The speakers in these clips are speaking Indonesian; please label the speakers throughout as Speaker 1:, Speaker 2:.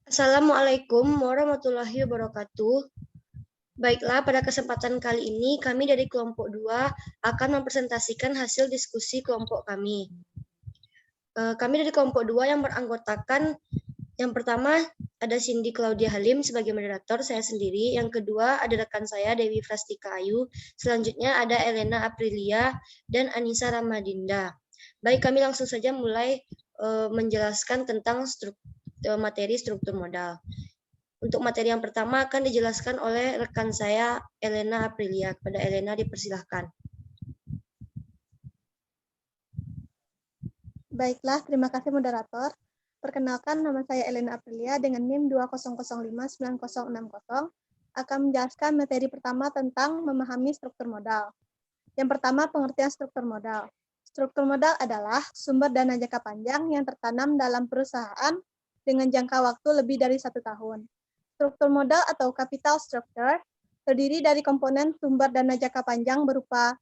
Speaker 1: Assalamualaikum warahmatullahi wabarakatuh. Baiklah, pada kesempatan kali ini kami dari kelompok 2 akan mempresentasikan hasil diskusi kelompok kami. Kami dari kelompok 2 yang beranggotakan yang pertama ada Cindy Claudia Halim sebagai moderator, saya sendiri. Yang kedua ada rekan saya Dewi Frastika Ayu. Selanjutnya ada Elena Aprilia dan Anissa Ramadinda. Baik, kami langsung saja mulai menjelaskan tentang materi struktur modal. Untuk materi yang pertama akan dijelaskan oleh rekan saya Elena Aprilia. Kepada Elena dipersilahkan.
Speaker 2: Baiklah, terima kasih moderator. Perkenalkan, nama saya Elena Aprilia dengan NIM 20059060 akan menjelaskan materi pertama tentang memahami struktur modal. Yang pertama, pengertian struktur modal. Struktur modal adalah sumber dana jangka panjang yang tertanam dalam perusahaan dengan jangka waktu lebih dari 1 tahun. Struktur modal atau capital structure terdiri dari komponen sumber dana jangka panjang berupa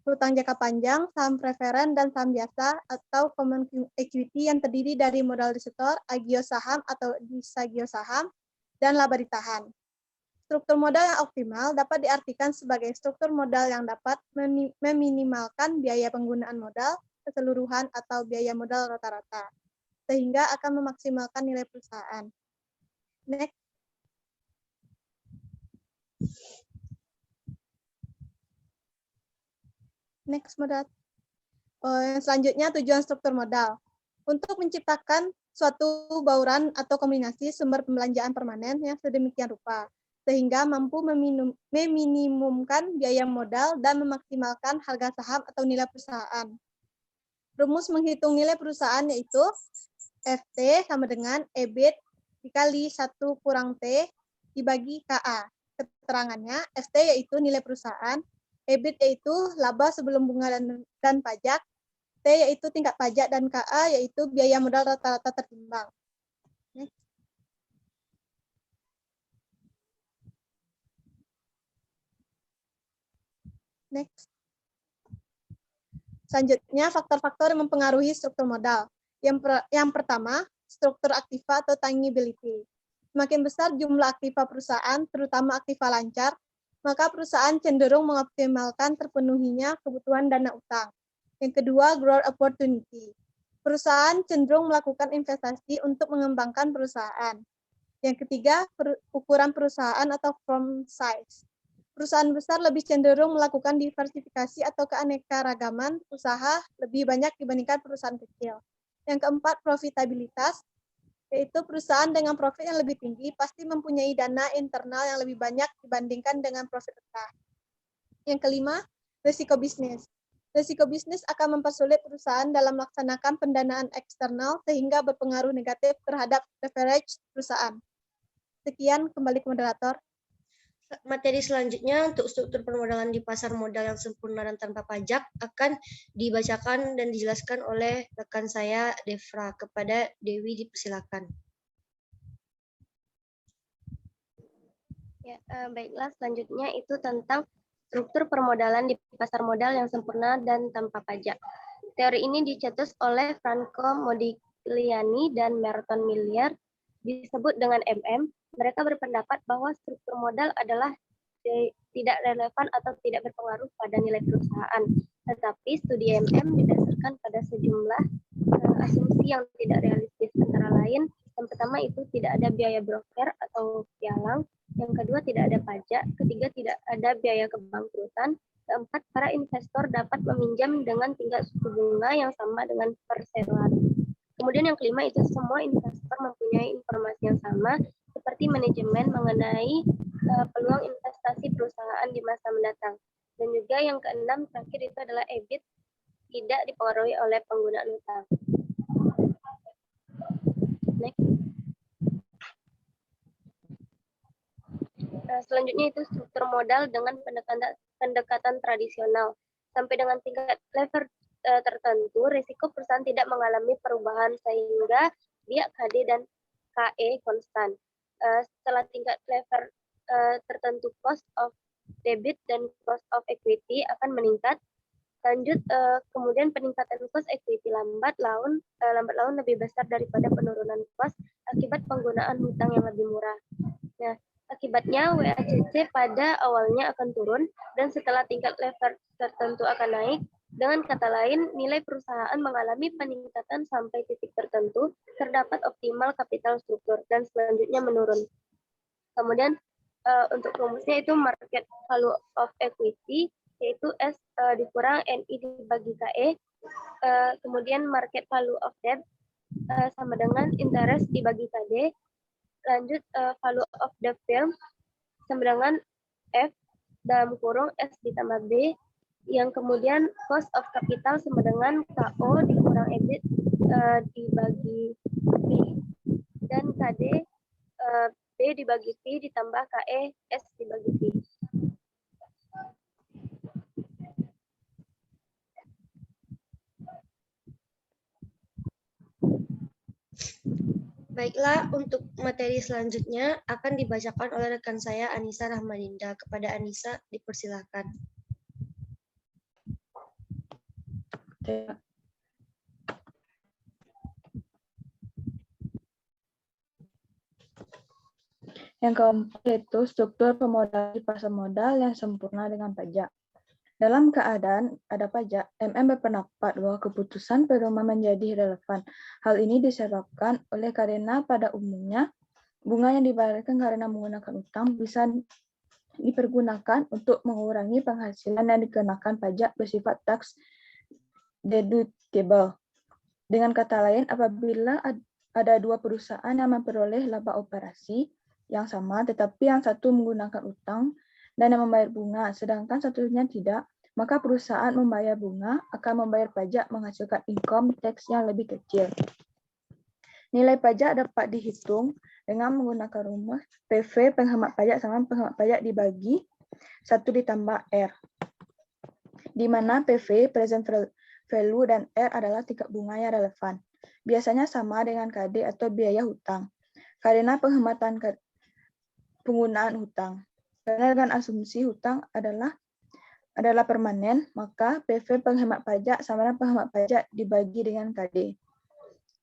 Speaker 2: hutang jangka panjang, saham preferen, dan saham biasa atau common equity yang terdiri dari modal disetor, agio saham atau disagio saham, dan laba ditahan. Struktur modal yang optimal dapat diartikan sebagai struktur modal yang dapat meminimalkan biaya penggunaan modal keseluruhan atau biaya modal rata-rata, sehingga akan memaksimalkan nilai perusahaan. Next. Next, modal. Selanjutnya, tujuan struktur modal. Untuk menciptakan suatu bauran atau kombinasi sumber pembelanjaan permanen yang sedemikian rupa, sehingga mampu meminimumkan biaya modal dan memaksimalkan harga saham atau nilai perusahaan. Rumus menghitung nilai perusahaan yaitu FT sama dengan EBIT dikali 1 kurang T dibagi KA. Keterangannya, FT yaitu nilai perusahaan, EBIT yaitu laba sebelum bunga dan pajak, T yaitu tingkat pajak, dan KA yaitu biaya modal rata-rata tertimbang. Next. Selanjutnya, faktor-faktor yang mempengaruhi struktur modal. Yang pertama, struktur aktiva atau tangibility. Semakin besar jumlah aktiva perusahaan, terutama aktiva lancar, maka perusahaan cenderung mengoptimalkan terpenuhinya kebutuhan dana utang. Yang kedua, growth opportunity. Perusahaan cenderung melakukan investasi untuk mengembangkan perusahaan. Yang ketiga, ukuran perusahaan atau firm size. Perusahaan besar lebih cenderung melakukan diversifikasi atau keanekaragaman usaha lebih banyak dibandingkan perusahaan kecil. Yang keempat, profitabilitas, yaitu perusahaan dengan profit yang lebih tinggi pasti mempunyai dana internal yang lebih banyak dibandingkan dengan profit rendah. Yang kelima, risiko bisnis. Risiko bisnis akan mempersulit perusahaan dalam melaksanakan pendanaan eksternal sehingga berpengaruh negatif terhadap leverage perusahaan. Sekian, kembali ke moderator.
Speaker 1: Materi selanjutnya untuk struktur permodalan di pasar modal yang sempurna dan tanpa pajak akan dibacakan dan dijelaskan oleh rekan saya Devra. Kepada Dewi dipersilakan.
Speaker 3: Ya, baiklah, selanjutnya itu tentang struktur permodalan di pasar modal yang sempurna dan tanpa pajak. Teori ini dicetus oleh Franco Modigliani dan Merton Millier, disebut dengan MM. Mereka berpendapat bahwa struktur modal adalah tidak relevan atau tidak berpengaruh pada nilai perusahaan. Tetapi studi MM didasarkan pada sejumlah asumsi yang tidak realistis. Antara lain, yang pertama itu tidak ada biaya broker atau pialang. Yang kedua, tidak ada pajak. Ketiga, tidak ada biaya kebangkrutan. Keempat, para investor dapat meminjam dengan tingkat suku bunga yang sama dengan perseroan. Kemudian yang kelima itu semua investor mempunyai informasi yang sama seperti manajemen mengenai peluang investasi perusahaan di masa mendatang. Dan juga yang keenam terakhir itu adalah EBIT tidak dipengaruhi oleh penggunaan utang. Next. Selanjutnya itu struktur modal dengan pendekatan tradisional. Sampai dengan tingkat level tertentu, risiko perusahaan tidak mengalami perubahan sehingga biak KD dan KE konstan. Setelah tingkat level tertentu, cost of debit dan cost of equity akan meningkat. Lanjut, kemudian peningkatan cost equity lambat laun lebih besar daripada penurunan cost. akibat penggunaan hutang yang lebih murah. Nah, akibatnya WACC pada awalnya akan turun dan setelah tingkat lever tertentu akan naik. Dengan kata lain, nilai perusahaan mengalami peningkatan sampai titik tertentu, terdapat optimal capital struktur dan selanjutnya menurun. Kemudian untuk rumusnya itu market value of equity, yaitu S dikurang NI dibagi KE. Kemudian market value of debt sama dengan interest dibagi KD. Lanjut value of the firm sama dengan F dalam kurung S ditambah B, yang kemudian cost of capital sama dengan KO dikurang EBIT dibagi B, dan KD B dibagi P ditambah KE S dibagi P.
Speaker 1: Baiklah, untuk materi selanjutnya akan dibacakan oleh rekan saya Anissa Rahmadinda. Kepada Anissa, dipersilakan.
Speaker 4: Yang keempat yaitu struktur pemodalan di pasar modal yang sempurna dengan pajak. Dalam keadaan ada pajak, MM berpendapat bahwa keputusan pedoman menjadi relevan. Hal ini disebabkan oleh karena pada umumnya bunga yang dibayarkan karena menggunakan utang bisa dipergunakan untuk mengurangi penghasilan yang dikenakan pajak bersifat tax deductible. Dengan kata lain, apabila ada dua perusahaan yang memperoleh laba operasi yang sama, tetapi yang satu menggunakan utang dan yang membayar bunga, sedangkan satunya tidak, maka perusahaan membayar bunga akan membayar pajak menghasilkan income tax yang lebih kecil. Nilai pajak dapat dihitung dengan menggunakan rumus PV penghemat pajak sama penghemat pajak dibagi 1 ditambah R, di mana PV present value dan R adalah tingkat bunga yang relevan. Biasanya sama dengan KD atau biaya hutang, karena penghematan penggunaan hutang. Karena dengan asumsi hutang adalah permanen, maka PV penghemat pajak sama dengan penghemat pajak dibagi dengan KD.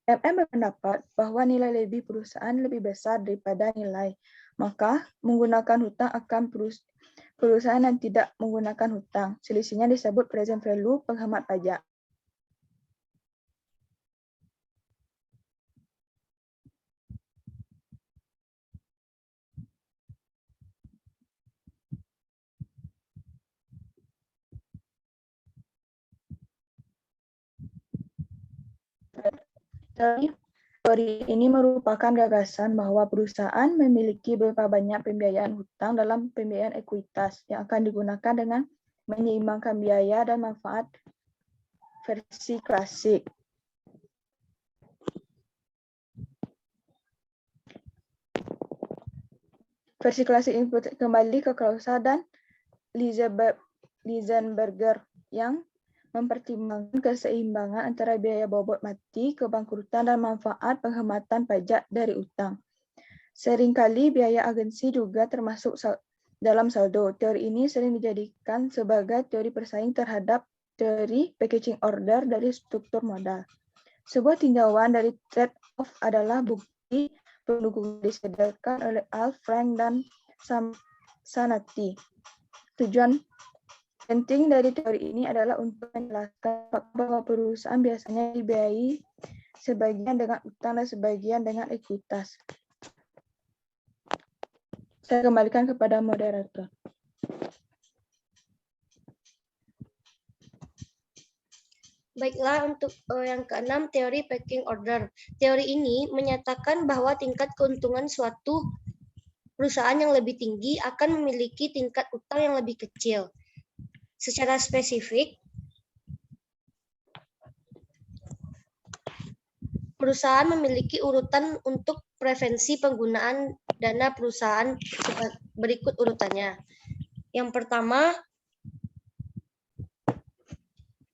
Speaker 4: MM berpendapat bahwa nilai lebih perusahaan lebih besar daripada nilai, maka menggunakan hutang akan perusahaan yang tidak menggunakan hutang. Selisihnya disebut present value penghemat pajak. Teori ini merupakan gagasan bahwa perusahaan memiliki berapa banyak pembiayaan hutang dalam pembiayaan ekuitas yang akan digunakan dengan menyeimbangkan biaya dan manfaat versi klasik. Versi klasik input kembali ke Clausa dan Lisenberger yang mempertimbangkan keseimbangan antara biaya bobot mati, kebangkrutan, dan manfaat penghematan pajak dari utang. Seringkali biaya agensi juga termasuk dalam saldo. Teori ini sering dijadikan sebagai teori persaing terhadap teori packaging order dari struktur modal. Sebuah tinjauan dari trade-off adalah bukti pendukung disediakan oleh Al, Frank, dan Sanati. Tujuan penting dari teori ini adalah untuk menjelaskan bahwa perusahaan biasanya dibiayai sebagian dengan utang dan sebagian dengan ekuitas. Saya kembalikan kepada moderator.
Speaker 1: Baiklah, untuk yang keenam, teori pecking order. Teori ini menyatakan bahwa tingkat keuntungan suatu perusahaan yang lebih tinggi akan memiliki tingkat utang yang lebih kecil. Secara spesifik, perusahaan memiliki urutan untuk prevensi penggunaan dana perusahaan berikut urutannya. Yang pertama,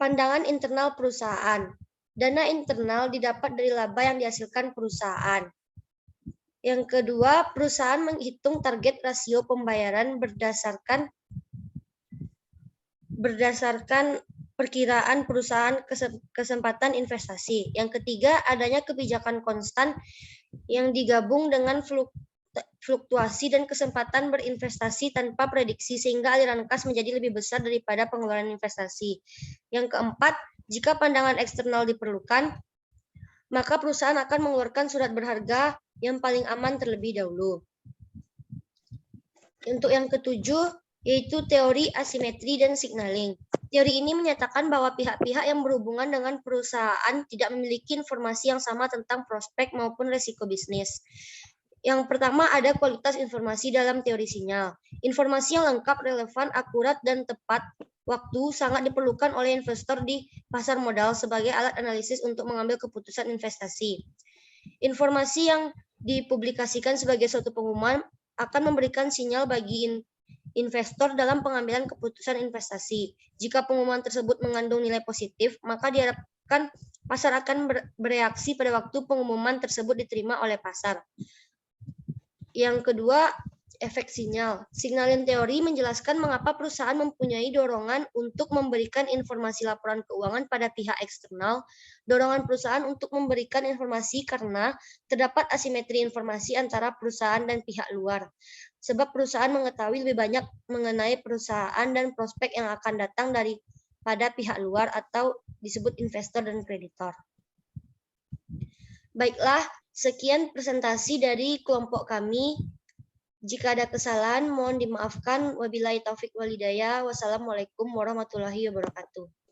Speaker 1: pandangan internal perusahaan. Dana internal didapat dari laba yang dihasilkan perusahaan. Yang kedua, perusahaan menghitung target rasio pembayaran berdasarkan perkiraan perusahaan kesempatan investasi. Yang ketiga, adanya kebijakan konstan yang digabung dengan fluktuasi dan kesempatan berinvestasi tanpa prediksi sehingga aliran kas menjadi lebih besar daripada pengeluaran investasi. Yang keempat, jika pandangan eksternal diperlukan, maka perusahaan akan mengeluarkan surat berharga yang paling aman terlebih dahulu. Untuk yang ketujuh, yaitu teori asimetri dan signaling. Teori ini menyatakan bahwa pihak-pihak yang berhubungan dengan perusahaan tidak memiliki informasi yang sama tentang prospek maupun risiko bisnis. Yang pertama, ada kualitas informasi dalam teori sinyal. Informasi yang lengkap, relevan, akurat, dan tepat waktu sangat diperlukan oleh investor di pasar modal sebagai alat analisis untuk mengambil keputusan investasi. Informasi yang dipublikasikan sebagai suatu pengumuman akan memberikan sinyal bagi investor dalam pengambilan keputusan investasi. Jika pengumuman tersebut mengandung nilai positif, maka diharapkan pasar akan bereaksi pada waktu pengumuman tersebut diterima oleh pasar. Yang kedua, efek sinyal. Signaling teori menjelaskan mengapa perusahaan mempunyai dorongan untuk memberikan informasi laporan keuangan pada pihak eksternal. Dorongan perusahaan untuk memberikan informasi karena terdapat asimetri informasi antara perusahaan dan pihak luar. Sebab perusahaan mengetahui lebih banyak mengenai perusahaan dan prospek yang akan datang daripada pihak luar atau disebut investor dan kreditor. Baiklah, sekian presentasi dari kelompok kami. Jika ada kesalahan, mohon dimaafkan. Wabillahi taufik walhidayah. Wassalamualaikum warahmatullahi wabarakatuh.